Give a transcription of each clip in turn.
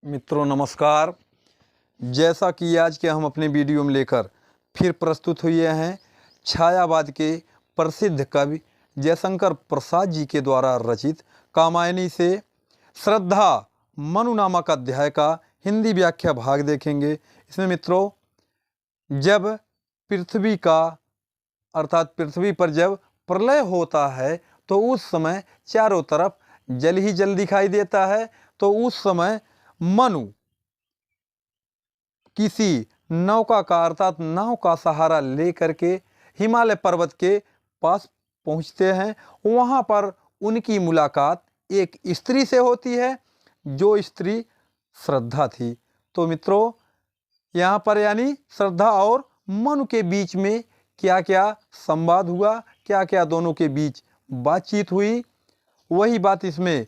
मित्रों नमस्कार। जैसा कि आज के हम अपने वीडियो में लेकर फिर प्रस्तुत हुए हैं छायावाद के प्रसिद्ध कवि जयशंकर प्रसाद जी के द्वारा रचित कामायनी से श्रद्धा मनु नामक अध्याय का हिंदी व्याख्या भाग देखेंगे। इसमें मित्रों जब पृथ्वी का अर्थात पृथ्वी पर जब प्रलय होता है तो उस समय चारों तरफ जल ही जल दिखाई देता है। तो उस समय मनु किसी नौका का अर्थात नाव का सहारा लेकर के हिमालय पर्वत के पास पहुंचते हैं। वहां पर उनकी मुलाकात एक स्त्री से होती है, जो स्त्री श्रद्धा थी। तो मित्रों यहाँ पर यानी श्रद्धा और मनु के बीच में क्या क्या संवाद हुआ, क्या क्या दोनों के बीच बातचीत हुई, वही बात इसमें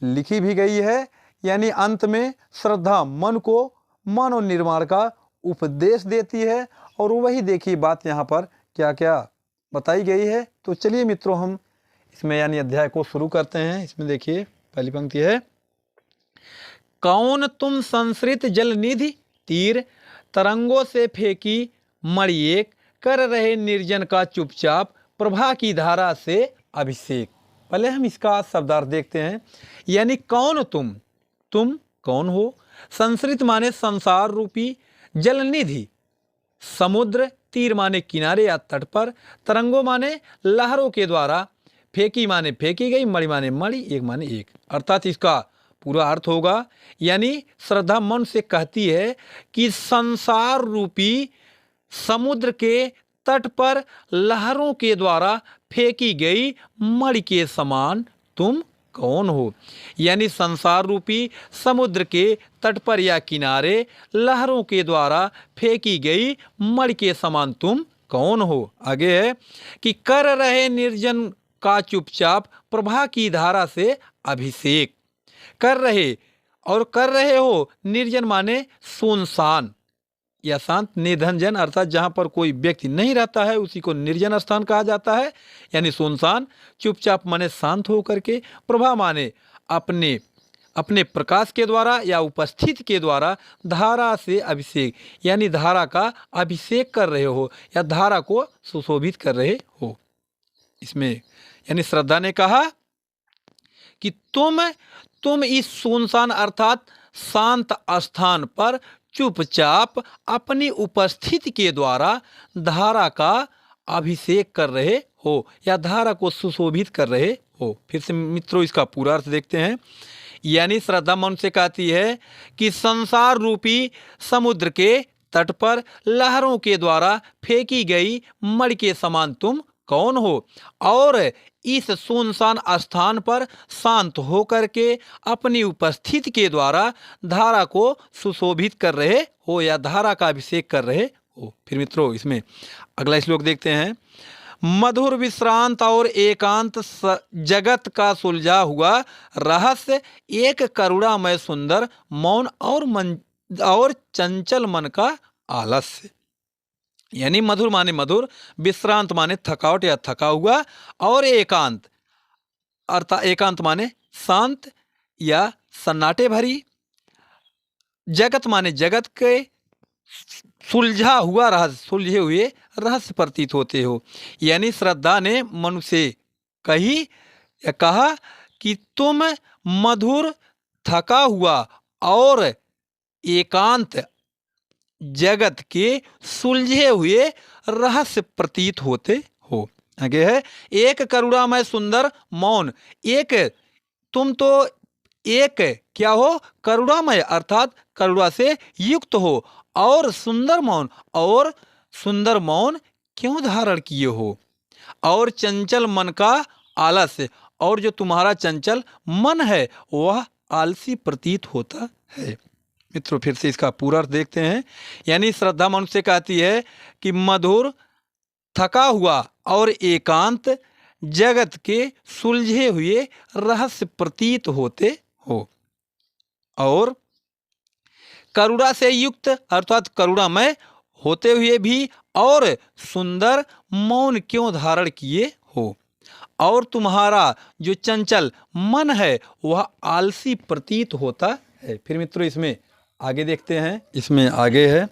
लिखी भी गई है। यानी अंत में श्रद्धा मन को मानव निर्माण का उपदेश देती है और वही देखिए बात यहाँ पर क्या क्या बताई गई है। तो चलिए मित्रों हम इसमें यानी अध्याय को शुरू करते हैं। इसमें देखिए पहली पंक्ति है, कौन तुम संसृत जल निधि तीर तरंगों से फेंकी मणि एक कर रहे निर्जन का चुपचाप प्रभा की धारा से अभिषेक। पहले हम इसका शब्दार्थ देखते हैं। यानी कौन तुम कौन हो। संसृत माने संसार रूपी, जल निधि समुद्र, तीर माने किनारे या तट पर, तरंगों माने लहरों के द्वारा, फेंकी माने फेंकी गई, मणि माने मणि, एक माने एक। अर्थात इसका पूरा अर्थ होगा यानी श्रद्धा मन से कहती है कि संसार रूपी समुद्र के तट पर लहरों के द्वारा फेंकी गई मणि के समान तुम कौन हो। यानी संसार रूपी समुद्र के तट पर या किनारे लहरों के द्वारा फेंकी गई मणि के समान तुम कौन हो। आगे है कि कर रहे निर्जन का चुपचाप प्रभा की धारा से अभिषेक। कर रहे और कर रहे हो निर्जन माने सुनसान या शांत, निधनजन अर्थात जहाँ पर कोई व्यक्ति नहीं रहता है उसी को निर्जन स्थान कहा जाता है, यानी सुनसान। चुपचाप माने शांत होकर के, प्रभा माने अपने अपने प्रकाश के द्वारा या उपस्थित के द्वारा, धारा से अभिषेक यानी धारा का अभिषेक कर रहे हो या धारा को सुशोभित कर रहे हो। इसमें यानी श्रद्धा ने कहा कि तुम इस सुनसान अर्थात शांत स्थान पर चुपचाप अपनी उपस्थिति के द्वारा धारा का अभिषेक कर रहे हो या धारा को सुशोभित कर रहे हो। फिर से मित्रों इसका पूरा अर्थ देखते हैं। यानी श्रद्धा मन से कहती है कि संसार रूपी समुद्र के तट पर लहरों के द्वारा फेंकी गई मणि के समान तुम कौन हो और इस सुनसान स्थान पर शांत होकर के अपनी उपस्थिति के द्वारा धारा को सुशोभित कर रहे हो या धारा का अभिषेक कर रहे हो। फिर मित्रों इसमें अगला श्लोक देखते हैं, मधुर विश्रांत और एकांत जगत का सुलझा हुआ रहस्य एक करुणामय सुंदर मौन और चंचल मन का आलस्य। यानी मधुर माने मधुर, विश्रांत माने थकावट या थका हुआ, और एकांत अर्थात एकांत माने शांत या सन्नाटे भरी, जगत माने जगत के सुलझा हुआ रहस्य, सुलझे हुए रहस्य प्रतीत होते हो। यानी श्रद्धा ने मनु से कहा कि तुम मधुर, थका हुआ और एकांत जगत के सुलझे हुए रहस्य प्रतीत होते हो। आगे है, एक करुणामय सुंदर मौन, एक तुम तो एक क्या हो, करुणामय अर्थात करुणा से युक्त हो, और सुंदर मौन, और सुंदर मौन क्यों धारण किए हो, और चंचल मन का आलस्य, और जो तुम्हारा चंचल मन है वह आलसी प्रतीत होता है। मित्रों फिर से इसका पूरा अर्थ देखते हैं। यानी श्रद्धा मनुष्य से कहती है कि मधुर, थका हुआ और एकांत जगत के सुलझे हुए रहस्य प्रतीत होते हो, और करुणा से युक्त अर्थात करुणामय होते हुए भी और सुंदर मौन क्यों धारण किए हो, और तुम्हारा जो चंचल मन है वह आलसी प्रतीत होता है। फिर मित्रों इसमें आगे देखते हैं, इसमें आगे है,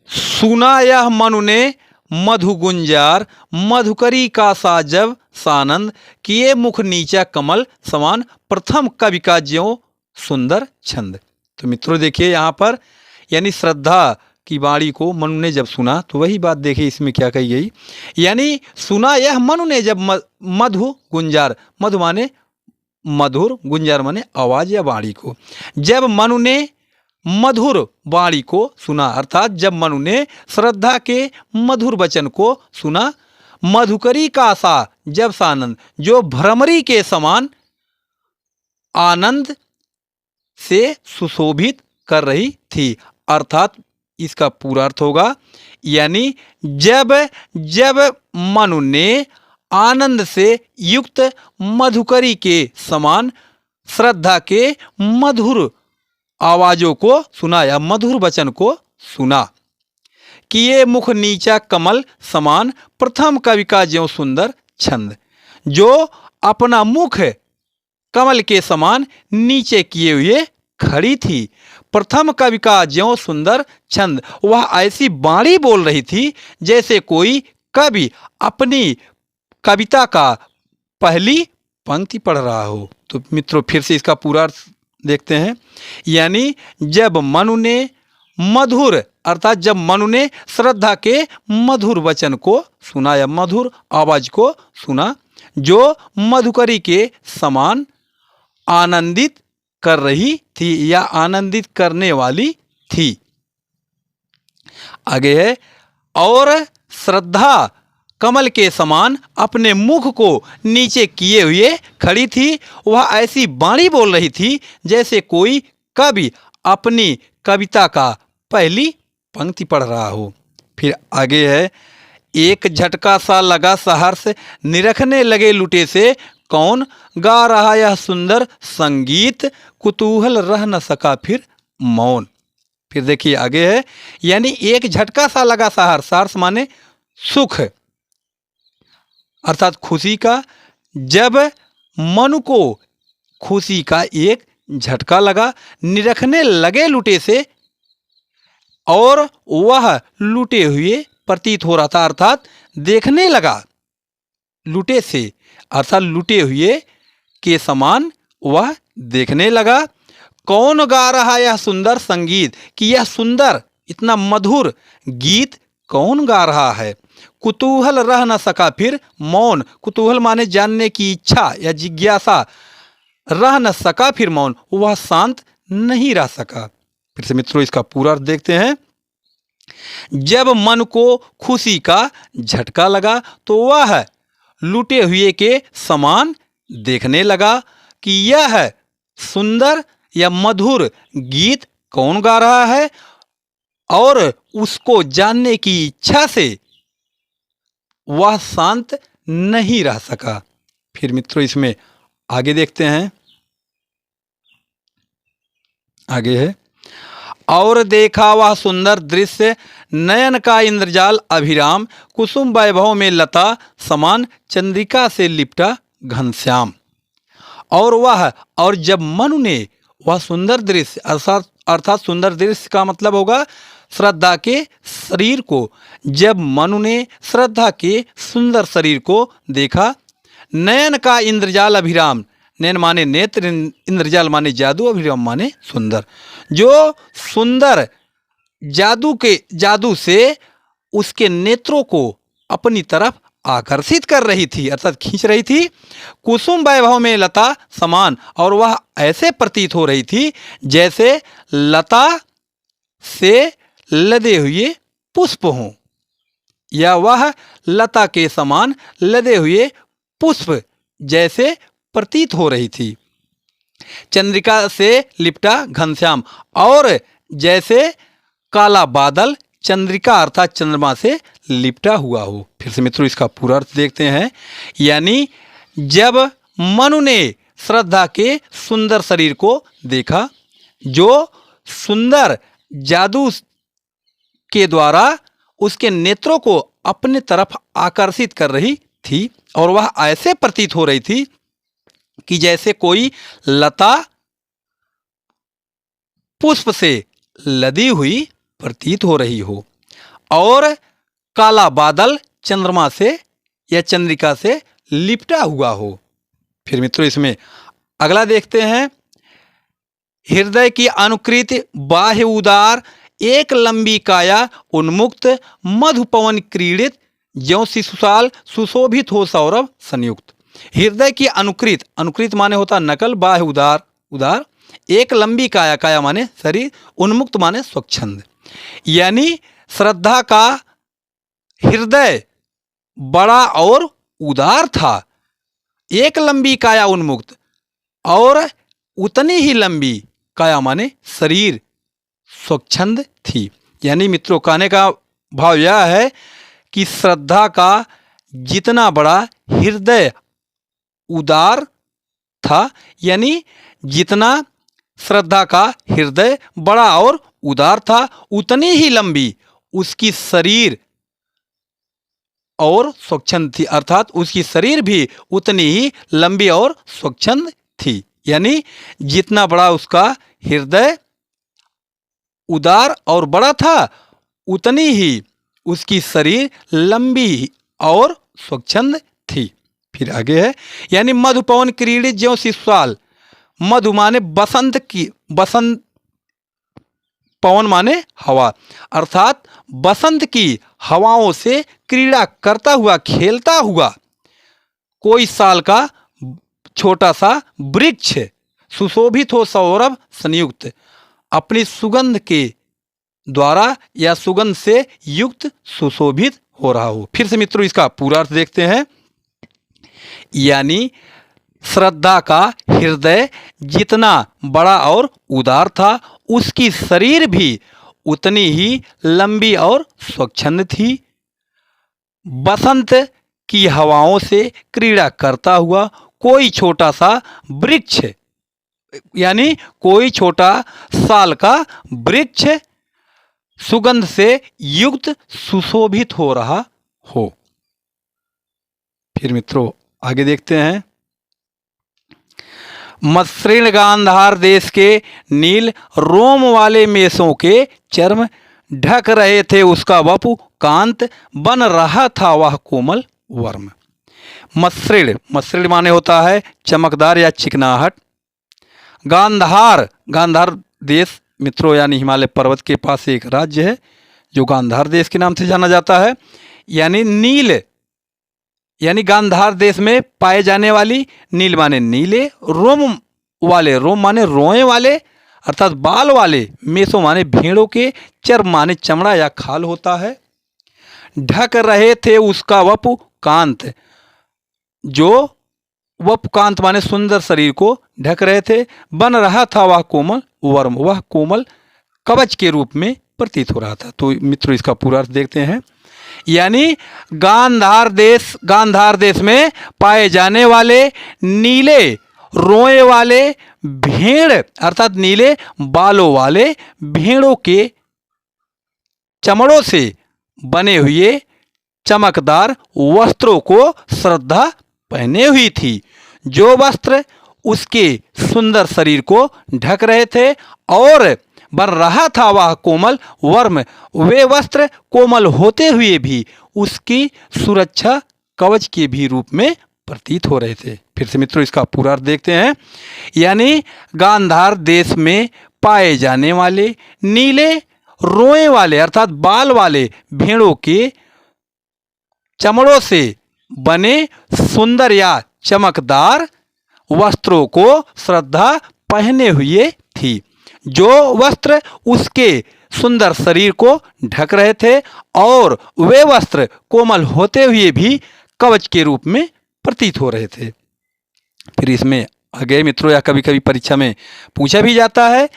सुना यह मनु ने मधु गुंजार, मधुकरी का सा जब सानंद, किए मुख नीचा कमल समान, प्रथम कवि का ज्यों सुंदर छंद। तो मित्रों देखिए यहाँ पर, यानी श्रद्धा की वाणी को मनु ने जब सुना, तो वही बात देखिए इसमें क्या कही गई, यानी सुना यह मनु ने जब मधु गुंजार, मधु माने मधुर, गुंजार माने आवाज या वाणी को, जब मनु ने मधुर वाणी को सुना, अर्थात जब मनु ने श्रद्धा के मधुर वचन को सुना, मधुकरी का सा जब सानंद, जो भ्रमरी के समान आनंद से सुशोभित कर रही थी। अर्थात इसका पूरा अर्थ होगा, यानी जब जब मनु ने आनंद से युक्त मधुकरी के समान श्रद्धा के मधुर आवाजों को सुना या मधुर वचन को सुना, किए मुख नीचा कमल समान, प्रथम कवि का ज्यों सुंदर छंद, जो अपना मुख कमल के समान नीचे किए हुए खड़ी थी, प्रथम कवि का ज्यों सुंदर छंद, वह ऐसी वाणी बोल रही थी जैसे कोई कवि अपनी कविता का पहली पंक्ति पढ़ रहा हो। तो मित्रों फिर से इसका पूरा अर्थ देखते हैं, यानी जब मनु ने मधुर, अर्थात जब मनु ने श्रद्धा के मधुर वचन को सुना या मधुर आवाज को सुना, जो मधुकरी के समान आनंदित कर रही थी या आनंदित करने वाली थी। आगे है, और श्रद्धा कमल के समान अपने मुख को नीचे किए हुए खड़ी थी, वह ऐसी वाणी बोल रही थी जैसे कोई कवि अपनी कविता का पहली पंक्ति पढ़ रहा हो। फिर आगे है, एक झटका सा लगा सहर्ष, निरखने लगे लुटे से, कौन गा रहा यह सुंदर संगीत, कुतूहल रह न सका फिर मौन। फिर देखिए आगे है, यानी एक झटका सा लगा सहर्ष, सहर्ष माने सुख अर्थात खुशी का, जब मनु को खुशी का एक झटका लगा, निरखने लगे लुटे से, और वह लुटे हुए प्रतीत हो रहा था, अर्थात देखने लगा लुटे से, अर्थात लुटे हुए के समान वह देखने लगा। कौन गा रहा यह सुंदर संगीत, कि यह सुंदर इतना मधुर गीत कौन गा रहा है। कुतूहल रह न सका फिर मौन, कुतूहल माने जानने की इच्छा या जिज्ञासा, रह न सका फिर मौन, वह शांत नहीं रह सका। फिर से मित्रों इसका पूरा अर्थ देखते हैं, जब मन को खुशी का झटका लगा तो वह लुटे हुए के समान देखने लगा कि यह सुंदर या मधुर गीत कौन गा रहा है, और उसको जानने की इच्छा से वह शांत नहीं रह सका। फिर मित्रों इसमें आगे देखते हैं, आगे है, और देखा वह सुंदर दृश्य, नयन का इंद्रजाल अभिराम, कुसुम वैभव में लता समान, चंद्रिका से लिपटा घनश्याम। और जब मनु ने वह सुंदर दृश्य, अर्थात सुंदर दृश्य का मतलब होगा श्रद्धा के शरीर को, जब मनु ने श्रद्धा के सुंदर शरीर को देखा, नयन का इंद्रजाल अभिराम, नयन माने नेत्र, इंद्रजाल माने जादू, अभिराम माने सुंदर, जो सुंदर जादू से उसके नेत्रों को अपनी तरफ आकर्षित कर रही थी, अर्थात खींच रही थी। कुसुम वैभव में लता समान, और वह ऐसे प्रतीत हो रही थी जैसे लता से लदे हुए पुष्प हों, या वह लता के समान लदे हुए पुष्प जैसे प्रतीत हो रही थी। चंद्रिका से लिपटा घनश्याम, और जैसे काला बादल चंद्रिका अर्थात चंद्रमा से लिपटा हुआ हो। फिर से मित्रों इसका पूरा अर्थ देखते हैं, यानी जब मनु ने श्रद्धा के सुंदर शरीर को देखा, जो सुंदर जादू के द्वारा उसके नेत्रों को अपने तरफ आकर्षित कर रही थी, और वह ऐसे प्रतीत हो रही थी कि जैसे कोई लता पुष्प से लदी हुई प्रतीत हो रही हो और काला बादल चंद्रमा से या चंद्रिका से लिपटा हुआ हो। फिर मित्रों इसमें अगला देखते हैं, हृदय की अनुकृति बाह्य उदार, एक लंबी काया उन्मुक्त, मधु पवन क्रीड़ित, ज्यों शिशुपाल सुशोभित हो सौरभ संयुक्त। हृदय की अनुकृत, अनुकृत माने होता नकल, बाह्य उदार, उदार, एक लंबी काया, काया माने शरीर, उन्मुक्त माने स्वच्छंद। यानी श्रद्धा का हृदय बड़ा और उदार था, एक लंबी काया उन्मुक्त और उतनी ही लंबी काया माने शरीर स्वच्छंद थी। यानी मित्रों कहने का भाव यह है कि श्रद्धा का जितना बड़ा हृदय उदार था, यानी जितना श्रद्धा का हृदय बड़ा और उदार था उतनी ही लंबी उसकी शरीर और स्वच्छंद थी, अर्थात उसकी शरीर भी उतनी ही लंबी और स्वच्छंद थी। यानी जितना बड़ा उसका हृदय उदार और बड़ा था उतनी ही उसकी शरीर लंबी और स्वच्छंद थी। फिर आगे है, यानी मधु पवन क्रीड़ित ज्यों शिशुपाल, मधु माने बसंत की, बसंत, पवन माने हवा, अर्थात बसंत की हवाओं से क्रीड़ा करता हुआ, खेलता हुआ कोई साल का छोटा सा वृक्ष, सुशोभित हो सौरभ संयुक्त, अपनी सुगंध के द्वारा या सुगंध से युक्त सुशोभित हो रहा हो। फिर से मित्रों इसका पूरा अर्थ देखते हैं, यानी श्रद्धा का हृदय जितना बड़ा और उदार था उसकी शरीर भी उतनी ही लंबी और स्वच्छंद थी। बसंत की हवाओं से क्रीड़ा करता हुआ कोई छोटा सा वृक्ष, यानी कोई छोटा साल का वृक्ष सुगंध से युक्त सुशोभित हो रहा हो। फिर मित्रों आगे देखते हैं, मसृण गांधार देश के नील रोम वाले मेषों के चर्म ढक रहे थे उसका वपु कांत, बन रहा था वह कोमल वर्म। मसृण, मसृण माने होता है चमकदार या चिकनाहट। गांधार, गांधार देश मित्रों यानी हिमालय पर्वत के पास एक राज्य है जो गांधार देश के नाम से जाना जाता है। यानी नील, यानी गांधार देश में पाए जाने वाली, नील माने नीले, रोम वाले, रोम माने रोए वाले अर्थात बाल वाले, मेसो माने भेड़ों के, चर्म माने चमड़ा या खाल होता है। ढक रहे थे उसका वपु कांत, जो वप कांत माने सुंदर शरीर को ढक रहे थे। बन रहा था वह कोमल वर्म, वह कोमल कवच के रूप में प्रतीत हो रहा था। तो मित्रों इसका पूरा अर्थ देखते हैं, यानी गांधार देश में पाए जाने वाले नीले रोए वाले भेड़ अर्थात नीले बालों वाले भेड़ों के चमड़ों से बने हुए चमकदार वस्त्रों को श्रद्धा पहने हुई थी। जो वस्त्र उसके सुंदर शरीर को ढक रहे थे और बन रहा था वह कोमल वर्म, वे वस्त्र कोमल होते हुए भी उसकी सुरक्षा कवच के भी रूप में प्रतीत हो रहे थे। फिर से मित्रों इसका पूरा अर्थ देखते हैं, यानी गांधार देश में पाए जाने वाले नीले रोए वाले अर्थात बाल वाले भेड़ों के चमड़ों से बने सुंदर या चमकदार वस्त्रों को श्रद्धा पहने हुए थी। जो वस्त्र उसके सुंदर शरीर को ढक रहे थे और वे वस्त्र कोमल होते हुए भी कवच के रूप में प्रतीत हो रहे थे। फिर इसमें आगे मित्रों या कभी कभी परीक्षा में पूछा भी जाता है,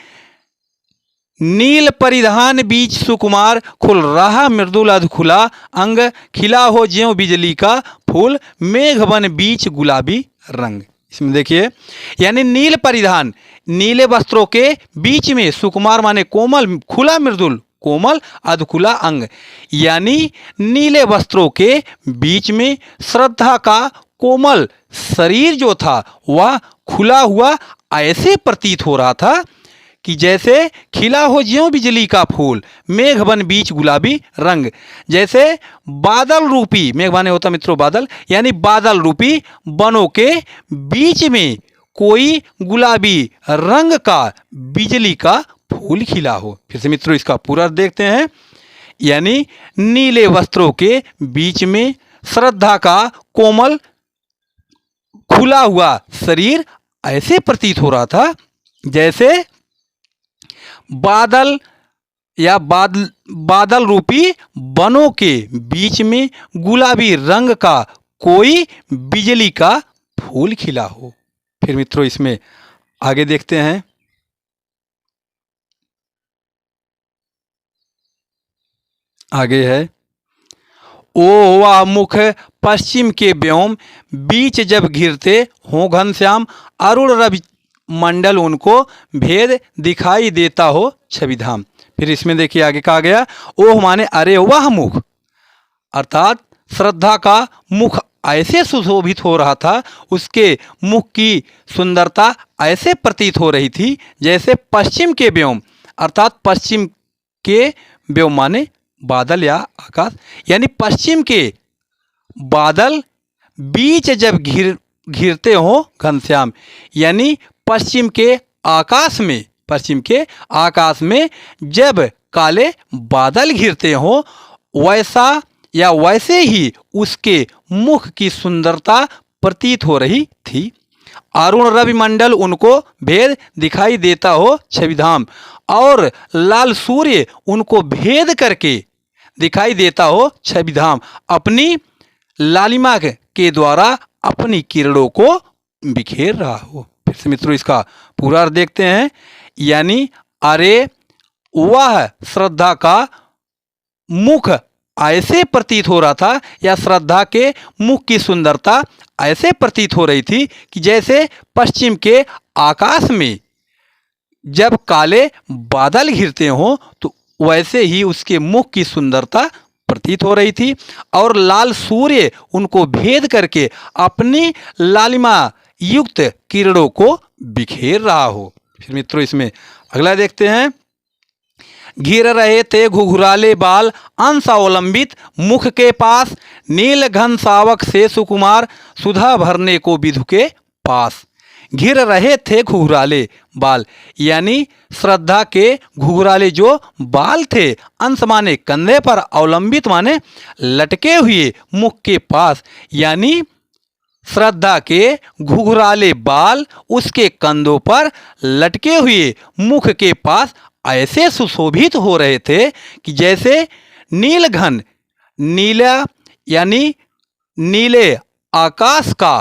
नील परिधान बीच सुकुमार, खुल रहा मृदुल अधखुला अंग, खिला हो ज्यों बिजली का फूल, मेघ बन बीच गुलाबी रंग। इसमें देखिए, यानी नील परिधान, नीले वस्त्रों के बीच में सुकुमार माने कोमल, खुला मृदुल कोमल, अधखुला अंग, यानी नीले वस्त्रों के बीच में श्रद्धा का कोमल शरीर जो था वह खुला हुआ ऐसे प्रतीत हो रहा था कि जैसे खिला हो ज्यों बिजली का फूल, मेघ बन बीच गुलाबी रंग। जैसे बादल रूपी, मेघ माने होता मित्रों बादल, यानी बादल रूपी बनों के बीच में कोई गुलाबी रंग का बिजली का फूल खिला हो। फिर से मित्रों इसका पूरा अर्थ देखते हैं। यानी नीले वस्त्रों के बीच में श्रद्धा का कोमल खुला हुआ शरीर ऐसे प्रतीत हो रहा था जैसे बादल या बादल रूपी बनों के बीच में गुलाबी रंग का कोई बिजली का फूल खिला हो। फिर मित्रों इसमें आगे देखते हैं। आगे है, ओ वह मुख पश्चिम के व्योम बीच जब घिरते हो घनश्याम, अरुण रवि मंडल उनको भेद दिखाई देता हो छविधाम। फिर इसमें देखिए आगे कहा गया, ओह माने अरे वह मुख, अर्थात श्रद्धा का मुख ऐसे सुशोभित हो रहा था, उसके मुख की सुंदरता ऐसे प्रतीत हो रही थी जैसे पश्चिम के व्योम, अर्थात पश्चिम के व्योम माने बादल या आकाश, यानी पश्चिम के बादल बीच जब घिरते हो घनश्याम, यानी पश्चिम के आकाश में जब काले बादल घिरते हो, वैसा या वैसे ही उसके मुख की सुंदरता प्रतीत हो रही थी। अरुण रवि मंडल उनको भेद दिखाई देता हो छविधाम, और लाल सूर्य उनको भेद करके दिखाई देता हो छविधाम, अपनी लालिमा के द्वारा अपनी किरणों को बिखेर रहा हो। फिर से मित्रों इसका पूरा अर्थ देखते हैं। यानी अरे वह श्रद्धा का मुख ऐसे प्रतीत हो रहा था, या श्रद्धा के मुख की सुंदरता ऐसे प्रतीत हो रही थी कि जैसे पश्चिम के आकाश में जब काले बादल घिरते हों तो वैसे ही उसके मुख की सुंदरता प्रतीत हो रही थी, और लाल सूर्य उनको भेद करके अपनी लालिमा युक्त किरणों को बिखेर रहा हो। फिर मित्रों इसमें अगला देखते हैं। घिर रहे थे घुघुराले बाल अंश अवलंबित मुख के पास, नील घन सावक से सुकुमार सुधा भरने को विधु के पास। घिर रहे थे घुघुराले बाल, यानी श्रद्धा के घुघुराले जो बाल थे, अंश माने कंधे पर, अवलंबित माने लटके हुए मुख के पास, यानी श्रद्धा के घुघुराले बाल उसके कंधों पर लटके हुए मुख के पास ऐसे सुशोभित हो रहे थे कि जैसे नीलघन, नीला यानी नीले आकाश का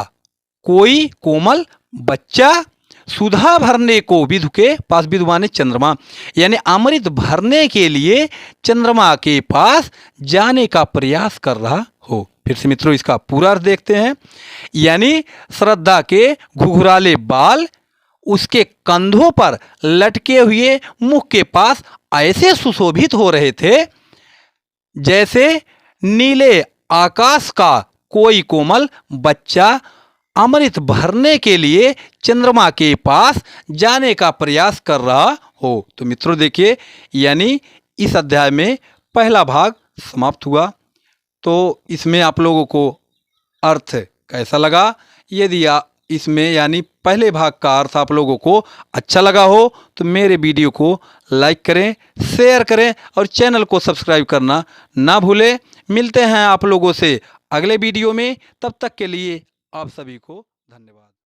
कोई कोमल बच्चा सुधा भरने को विधु के पास, विधु माने चंद्रमा, यानी अमृत भरने के लिए चंद्रमा के पास जाने का प्रयास कर रहा हो। फिर से मित्रों इसका पूरा अर्थ देखते हैं। यानी श्रद्धा के घुघुराले बाल उसके कंधों पर लटके हुए मुख के पास ऐसे सुशोभित हो रहे थे जैसे नीले आकाश का कोई कोमल बच्चा अमृत भरने के लिए चंद्रमा के पास जाने का प्रयास कर रहा हो। तो मित्रों देखिए, यानी इस अध्याय में पहला भाग समाप्त हुआ। तो इसमें आप लोगों को अर्थ कैसा लगा? यदि इसमें यानी पहले भाग का अर्थ आप लोगों को अच्छा लगा हो तो मेरे वीडियो को लाइक करें, शेयर करें और चैनल को सब्सक्राइब करना ना भूलें। मिलते हैं आप लोगों से अगले वीडियो में, तब तक के लिए आप सभी को धन्यवाद।